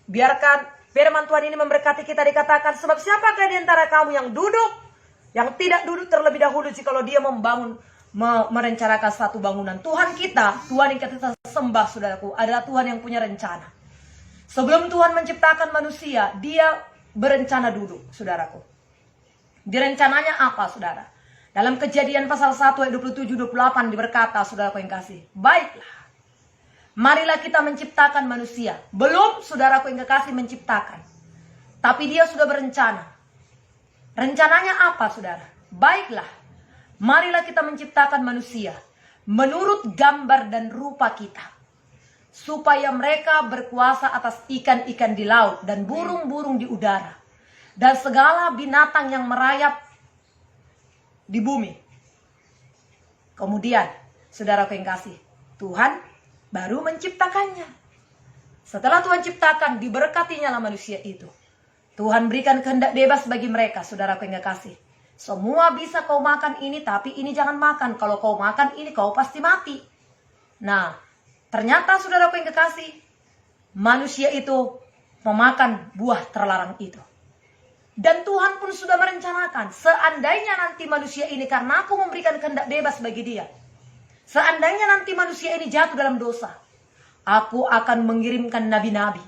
biarkan firman Tuhan ini memberkati kita. Dikatakan, sebab siapakah di antara kamu yang duduk, yang tidak duduk terlebih dahulu jikalau dia membangun, merencanakan satu bangunan. Tuhan kita, Tuhan yang kita sembah, saudaraku, adalah Tuhan yang punya rencana. Sebelum Tuhan menciptakan manusia, dia berencana duduk, saudaraku. Direncananya apa, saudara? Dalam Kejadian pasal 1 ayat 27-28 berkata, saudaraku yang kasih, baiklah, marilah kita menciptakan manusia. Belum, saudaraku yang kekasih, menciptakan. Tapi dia sudah berencana. Rencananya apa, saudara? Baiklah, marilah kita menciptakan manusia menurut gambar dan rupa kita, supaya mereka berkuasa atas ikan-ikan di laut dan burung-burung di udara, dan segala binatang yang merayap di bumi. Kemudian, saudaraku yang kasih, Tuhan baru menciptakannya. Setelah Tuhan ciptakan, diberkatinya lah manusia itu. Tuhan berikan kehendak bebas bagi mereka, saudaraku yang kasih. Semua bisa kau makan ini, tapi ini jangan makan. Kalau kau makan ini, kau pasti mati. Nah, ternyata saudaraku yang kekasih, manusia itu memakan buah terlarang itu. Dan Tuhan pun sudah merencanakan, seandainya nanti manusia ini, karena aku memberikan kehendak bebas bagi dia, seandainya nanti manusia ini jatuh dalam dosa, aku akan mengirimkan nabi-nabi.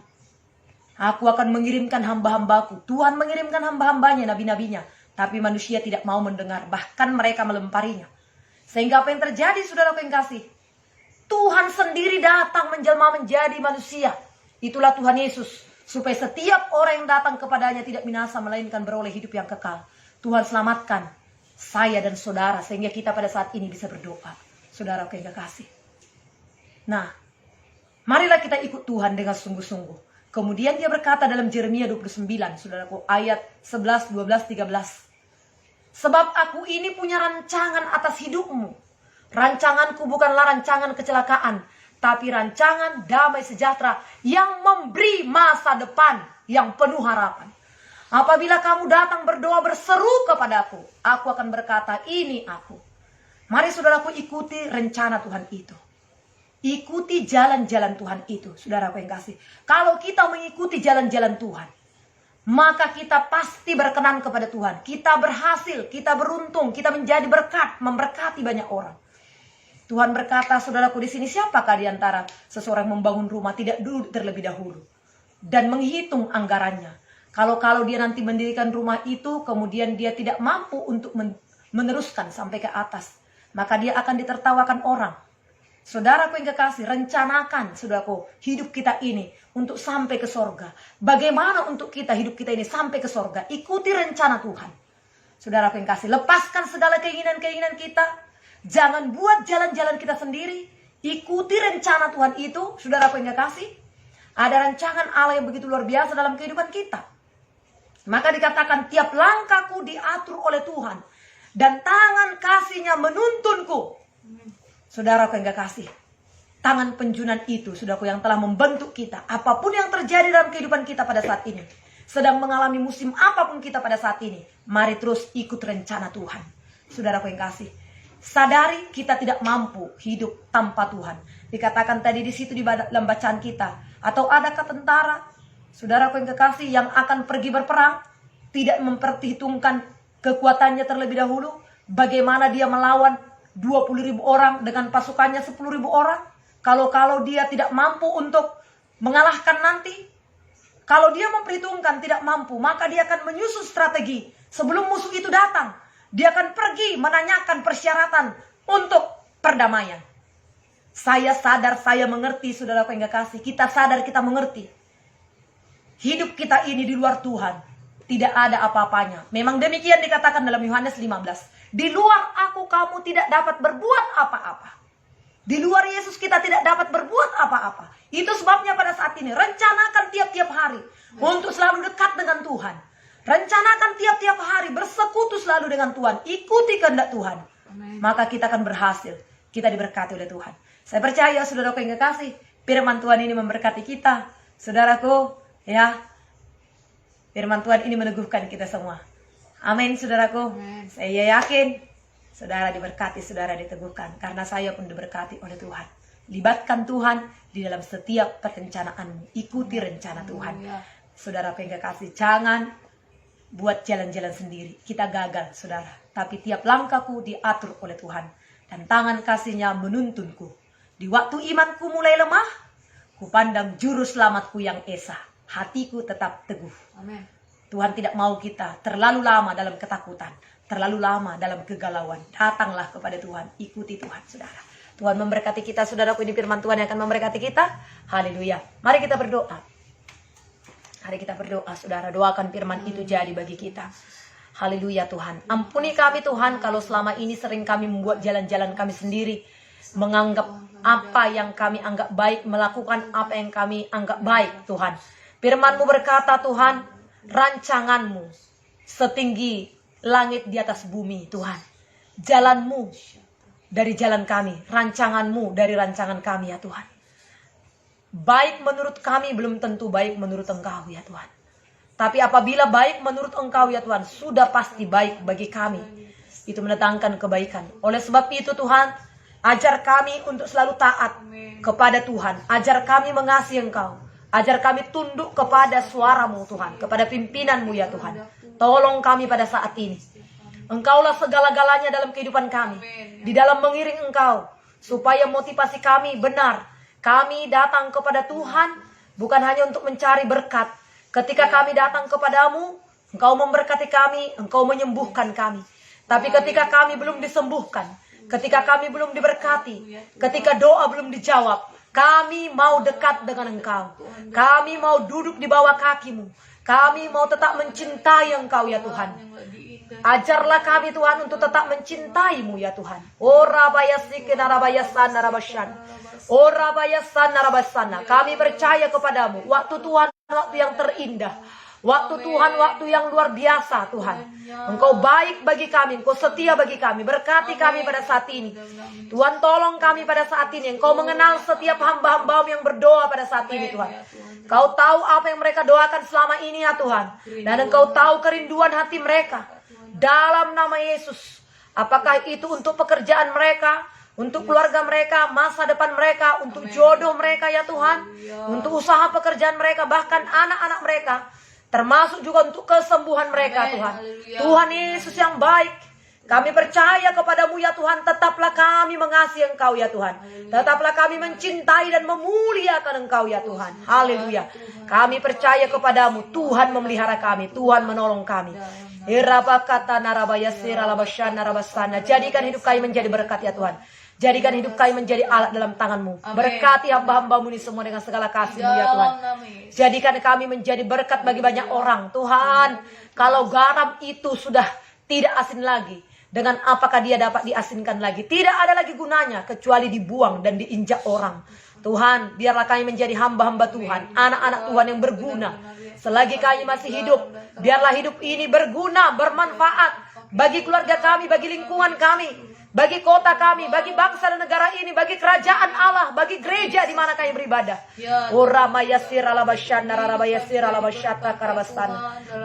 Aku akan mengirimkan hamba-hambaku. Tuhan mengirimkan hamba-hambanya, nabi-nabinya. Tapi manusia tidak mau mendengar, bahkan mereka melemparinya. Sehingga apa yang terjadi, saudaraku yang kasih? Tuhan sendiri datang menjelma menjadi manusia. Itulah Tuhan Yesus. Supaya setiap orang yang datang kepadanya tidak binasa, melainkan beroleh hidup yang kekal. Tuhan selamatkan saya dan saudara, sehingga kita pada saat ini bisa berdoa. Saudaraku yang kekasih. Nah, marilah kita ikut Tuhan dengan sungguh-sungguh. Kemudian dia berkata dalam Yeremia 29, saudaraku, ayat 11, 12, 13. Sebab aku ini punya rancangan atas hidupmu. Rancanganku bukanlah rancangan kecelakaan, tapi rancangan damai sejahtera yang memberi masa depan yang penuh harapan. Apabila kamu datang berdoa berseru kepadaku, aku akan berkata, ini aku. Mari saudaraku ikuti rencana Tuhan itu. Ikuti jalan-jalan Tuhan itu, saudaraku yang kasih. Kalau kita mengikuti jalan-jalan Tuhan, maka kita pasti berkenan kepada Tuhan. Kita berhasil, kita beruntung, kita menjadi berkat, memberkati banyak orang. Tuhan berkata, saudaraku, di sini siapakah di antara seseorang membangun rumah tidak dulu terlebih dahulu dan menghitung anggarannya. Kalau dia nanti mendirikan rumah itu, kemudian dia tidak mampu untuk meneruskan sampai ke atas, maka dia akan ditertawakan orang. Saudaraku yang kekasih, rencanakan, saudaraku, hidup kita ini untuk sampai ke sorga. Bagaimana untuk kita, hidup kita ini sampai ke sorga? Ikuti rencana Tuhan. Saudaraku yang kasih, lepaskan segala keinginan-keinginan kita. Jangan buat jalan-jalan kita sendiri. Ikuti rencana Tuhan itu, saudaraku yang kekasih. Ada rancangan Allah yang begitu luar biasa dalam kehidupan kita. Maka dikatakan, tiap langkahku diatur oleh Tuhan, dan tangan kasih-Nya menuntunku. Saudaraku yang kekasih, tangan penjunan itu, saudaraku, yang telah membentuk kita. Apapun yang terjadi dalam kehidupan kita pada saat ini, sedang mengalami musim apapun kita pada saat ini, mari terus ikut rencana Tuhan. Saudaraku yang kasih, sadari kita tidak mampu hidup tanpa Tuhan. Dikatakan tadi di situ di dalam bacaan kita, atau adakah tentara, saudaraku yang kekasih, yang akan pergi berperang, tidak memperhitungkan kekuatannya terlebih dahulu, bagaimana dia melawan 20.000 orang dengan pasukannya 10.000 orang. Kalau dia tidak mampu untuk mengalahkan nanti, kalau dia memperhitungkan tidak mampu, maka dia akan menyusun strategi sebelum musuh itu datang. Dia akan pergi menanyakan persyaratan untuk perdamaian. Saya sadar, saya mengerti, saudaraku yang kekasih. Kita sadar, kita mengerti. Hidup kita ini di luar Tuhan tidak ada apa-apanya. Memang demikian dikatakan dalam Yohanes 15. Di luar aku kamu tidak dapat berbuat apa-apa. Di luar Yesus kita tidak dapat berbuat apa-apa. Itu sebabnya pada saat ini rencanakan tiap-tiap hari untuk selalu dekat dengan Tuhan. Rencanakan tiap-tiap hari bersekutu selalu dengan Tuhan. Ikuti kehendak Tuhan. Amen. Maka kita akan berhasil. Kita diberkati oleh Tuhan. Saya percaya, saudaraku yang kekasih, firman Tuhan ini memberkati kita. Saudaraku, ya, firman Tuhan ini meneguhkan kita semua. Amin, saudaraku. Amin. Saya yakin saudara diberkati, saudara diteguhkan. Karena saya pun diberkati oleh Tuhan. Libatkan Tuhan di dalam setiap perencanaanmu. Ikuti rencana Tuhan. Saudara pengen kasih, jangan buat jalan-jalan sendiri. Kita gagal, saudara. Tapi tiap langkahku diatur oleh Tuhan. Dan tangan kasih-Nya menuntunku. Di waktu imanku mulai lemah, kupandang juru selamatku yang esa. Hatiku tetap teguh. Amin. Tuhan tidak mau kita terlalu lama dalam ketakutan, terlalu lama dalam kegalauan. Datanglah kepada Tuhan, ikuti Tuhan, saudara. Tuhan memberkati kita, saudaraku. Ini firman Tuhan yang akan memberkati kita. Haleluya. Mari kita berdoa. Mari kita berdoa, saudara. Doakan firman itu jadi bagi kita. Haleluya Tuhan. Ampuni kami Tuhan kalau selama ini sering kami membuat jalan-jalan kami sendiri. Menganggap apa yang kami anggap baik, melakukan apa yang kami anggap baik Tuhan. Firman-Mu berkata Tuhan, rancangan-Mu setinggi langit di atas bumi Tuhan. Jalan-Mu dari jalan kami, rancangan-Mu dari rancangan kami ya Tuhan. Baik menurut kami belum tentu baik menurut Engkau ya Tuhan. Tapi apabila baik menurut Engkau ya Tuhan, sudah pasti baik bagi kami. Itu mendatangkan kebaikan. Oleh sebab itu Tuhan, ajar kami untuk selalu taat kepada Tuhan. Ajar kami mengasihi Engkau. Ajar kami tunduk kepada suara-Mu Tuhan. Kepada pimpinan-Mu ya Tuhan. Tolong kami pada saat ini. Engkaulah segala-galanya dalam kehidupan kami. Di dalam mengiring Engkau. Supaya motivasi kami benar. Kami datang kepada Tuhan bukan hanya untuk mencari berkat. Ketika kami datang kepadamu, Engkau memberkati kami, Engkau menyembuhkan kami. Tapi ketika kami belum disembuhkan, ketika kami belum diberkati, ketika doa belum dijawab, kami mau dekat dengan Engkau. Kami mau duduk di bawah kaki-Mu. Kami mau tetap mencintai Engkau ya Tuhan. Ajarlah kami Tuhan untuk tetap mencintai-Mu ya Tuhan. Kami percaya kepadamu. Waktu Tuhan, waktu yang terindah. Waktu Tuhan, waktu yang luar biasa Tuhan. Engkau baik bagi kami, Engkau setia bagi kami. Berkati kami pada saat ini. Tuhan tolong kami pada saat ini. Engkau mengenal setiap hamba-hamba-Mu yang berdoa pada saat ini Tuhan. Engkau tahu apa yang mereka doakan selama ini ya Tuhan. Dan Engkau tahu kerinduan hati mereka. Dalam nama Yesus. Apakah itu untuk pekerjaan mereka, untuk keluarga mereka, masa depan mereka, untuk jodoh mereka ya Tuhan. Untuk usaha pekerjaan mereka, bahkan anak-anak mereka. Termasuk juga untuk kesembuhan mereka Tuhan. Tuhan Yesus yang baik. Kami percaya kepadamu ya Tuhan. Tetaplah kami mengasihi Engkau ya Tuhan. Tetaplah kami mencintai dan memuliakan Engkau ya Tuhan. Haleluya. Kami percaya kepadamu. Tuhan memelihara kami. Tuhan menolong kami. Jadikan hidup kami menjadi berkat ya Tuhan. Jadikan hidup kami menjadi alat dalam tangan-Mu. Berkati hamba-hamba-Mu ini semua dengan segala kasih-Mu ya Tuhan. Jadikan kami menjadi berkat bagi banyak orang. Tuhan, kalau garam itu sudah tidak asin lagi, dengan apakah dia dapat diasinkan lagi? Tidak ada lagi gunanya kecuali dibuang dan diinjak orang. Tuhan, biarlah kami menjadi hamba-hamba Tuhan, anak-anak Tuhan yang berguna. Selagi kami masih hidup, biarlah hidup ini berguna, bermanfaat bagi keluarga kami, bagi lingkungan kami, bagi kota kami, bagi bangsa dan negara ini, bagi kerajaan Allah, bagi gereja di mana kami beribadah.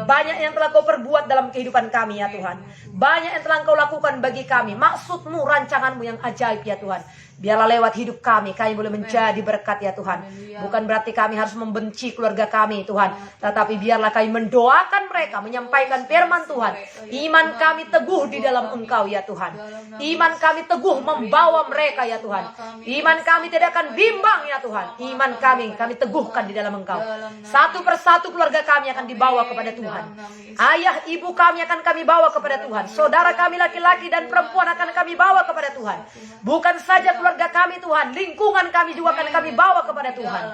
Banyak yang telah Kau perbuat dalam kehidupan kami ya Tuhan. Banyak yang telah Kau lakukan bagi kami. Maksud-Mu, rancangan-Mu yang ajaib ya Tuhan. Biarlah lewat hidup kami boleh menjadi berkat ya Tuhan. Bukan berarti kami harus membenci keluarga kami Tuhan. Tetapi biarlah kami mendoakan mereka, menyampaikan firman Tuhan. Iman kami teguh di dalam Engkau ya Tuhan. Iman kami teguh membawa mereka ya Tuhan. Iman kami tidak akan bimbang ya Tuhan. Iman kami teguhkan di dalam Engkau. Satu persatu keluarga kami akan dibawa kepada Tuhan. Ayah ibu kami akan kami bawa kepada Tuhan. Saudara kami laki-laki dan perempuan akan kami bawa kepada Tuhan. Bukan saja keluarga kami Tuhan, lingkungan kami juga akan kami bawa kepada Tuhan.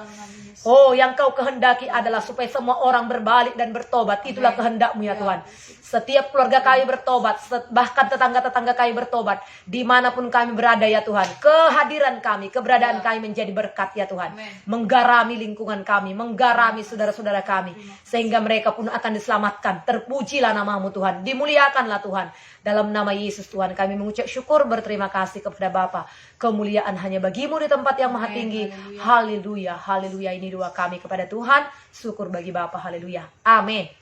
Oh, yang Kau kehendaki adalah supaya semua orang berbalik dan bertobat. Itulah kehendak-Mu ya Tuhan. Setiap keluarga kami bertobat, bahkan tetangga-tetangga kami bertobat. Dimanapun kami berada ya Tuhan. Kehadiran kami, keberadaan kami menjadi berkat ya Tuhan. Menggarami lingkungan kami, menggarami saudara-saudara kami. Sehingga mereka pun akan diselamatkan. Terpujilah nama-Mu Tuhan. Dimuliakanlah Tuhan. Dalam nama Yesus Tuhan kami mengucap syukur, berterima kasih kepada Bapa. Kemuliaan hanya bagi-Mu di tempat yang maha tinggi. Haleluya, haleluya. Ini doa kami kepada Tuhan. Syukur bagi Bapa, haleluya. Amin.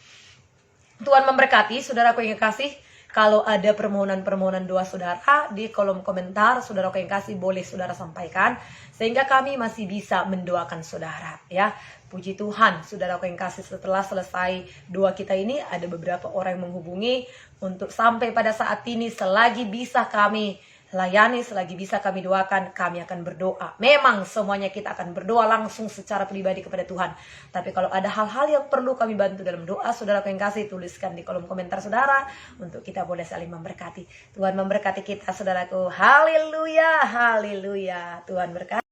Tuhan memberkati, saudaraku yang kasih. Kalau ada permohonan-permohonan doa saudara di kolom komentar, saudaraku yang kasih boleh saudara sampaikan sehingga kami masih bisa mendoakan saudara ya. Puji Tuhan, saudaraku yang kasih, setelah selesai doa kita ini ada beberapa orang yang menghubungi untuk sampai pada saat ini selagi bisa kami layani, selagi bisa kami doakan, kami akan berdoa. Memang semuanya kita akan berdoa langsung secara pribadi kepada Tuhan. Tapi kalau ada hal-hal yang perlu kami bantu dalam doa, saudara yang kasih, tuliskan di kolom komentar saudara, untuk kita boleh saling memberkati. Tuhan memberkati kita, saudaraku. Haleluya, haleluya. Tuhan berkati.